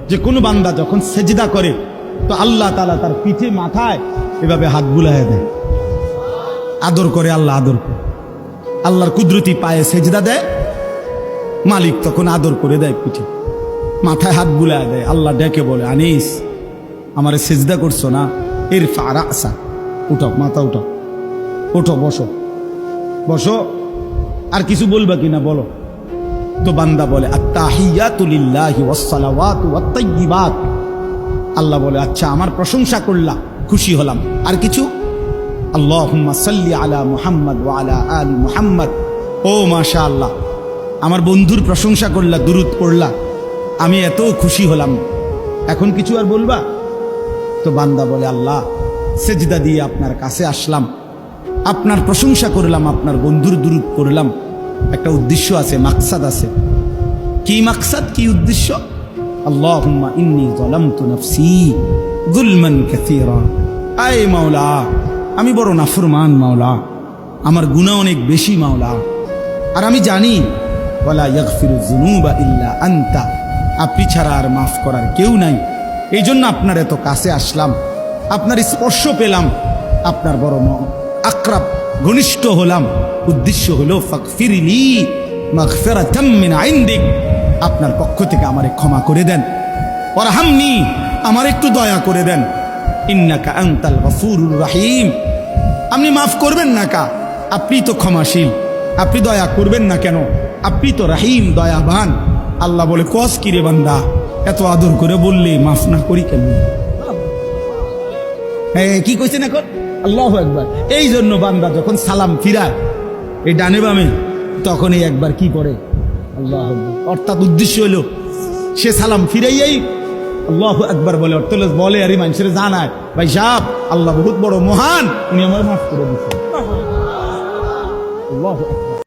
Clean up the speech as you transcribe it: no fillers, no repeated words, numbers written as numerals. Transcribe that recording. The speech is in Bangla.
যে কোনো বান্দা যখন সেজদা করে তো আল্লাহ তাআলা তার পিঠে মাথায় এভাবে হাত বুলায় দেয়, আদর করে। আল্লাহ আদর করে, আল্লাহর কুদরতি পায়ে সেজদা দেয়, মালিক তখন আদর করে দেয়, পিঠে মাথায় হাত বুলায় দেয়। আল্লাহ ডেকে বলে, আনিস আমারে সেজদা করছো না, ইরফা রাসা, উঠাও, মাথা উঠাও, ওঠো, বসো বসো। আর কিছু বলবা কিনা বলো? তো বান্দা বলে আত্তাহিয়াতু লিল্লাহি ওয়াস সালাওয়াতু ওয়াত তাইয়্যিবাত। আল্লাহ বলে, আচ্ছা আমার প্রশংসা করলা, খুশি হলাম, আর কিছু? আল্লাহুম্মা সাল্লি আলা মুহাম্মদ ওয়া আলা আলি মুহাম্মদ। ও মাশাআল্লাহ, আমার বন্ধুর প্রশংসা করলা, দুরূদ পড়লা, আমি এত খুশি হলাম, এখন কিছু আর বলবা? তো বান্দা বলে, আল্লাহ সেজদা দিয়ে আপনার কাছে আসলাম, আপনার প্রশংসা করলাম, আপনার বন্ধুর দুরূদ পড়লাম, একটা উদ্দেশ্য আছে, মাকসাদ আছে। কি মাকসাদ, কি উদ্দেশ্য? আল্লাহুম্মা ইন্নী যালামতু নাফসি যুলমান কাসীরা। আয় মাওলা, আমি বড় নাফরমান মাওলা, আমার গুনাহ অনেক বেশি মাওলা, আর আমি জানি ওয়ালা ইয়াগফিরুয যুনুবা ইল্লা আনতা, আপনি ছাড়া আর মাফ করার কেউ নাই। এই জন্য আপনার এত কাছে আসলাম, আপনার স্পর্শ পেলাম, আপনার বড় আকরাব ঘনিষ্ঠ হলাম। উদ্দেশ্য হলো ফাগফিরলি মাগফিরাতাম মিন ইনদিক, আপনার পক্ষ থেকে আমারে ক্ষমা করে দেন, ওয়ারহামনি, আমার একটু দয়া করে দেন, ইন্নাকা আনতাল গফুরুর রহিম, আপনি মাফ করবেন না কা? আপনি তো ক্ষমাশীল, আপনি দয়া করবেন না কেন? আপনি তো রহিম, দয়াবান। আল্লাহ বলে, কস কি রে বান্দা, এত আদর করে বললে মাফ না করি কেন? কি কইছেন এখন? আল্লাহু আকবার। এই জন্য বান্দা যখন সালাম ফিরায় এই ডানে বামে, তখন এই একবার কি পড়ে? আল্লাহু আকবার। অর্থাৎ উদ্দেশ্য হলো সে সালাম ফিরাইয়াই আল্লাহু আকবার বলে, অর্থ বলে আর মানুষের জানায়, ভাই সাহেব আল্লাহ বহুত বড় মহান, উনি আমার মাফ করে দিচ্ছেন। আল্লাহু আকবার।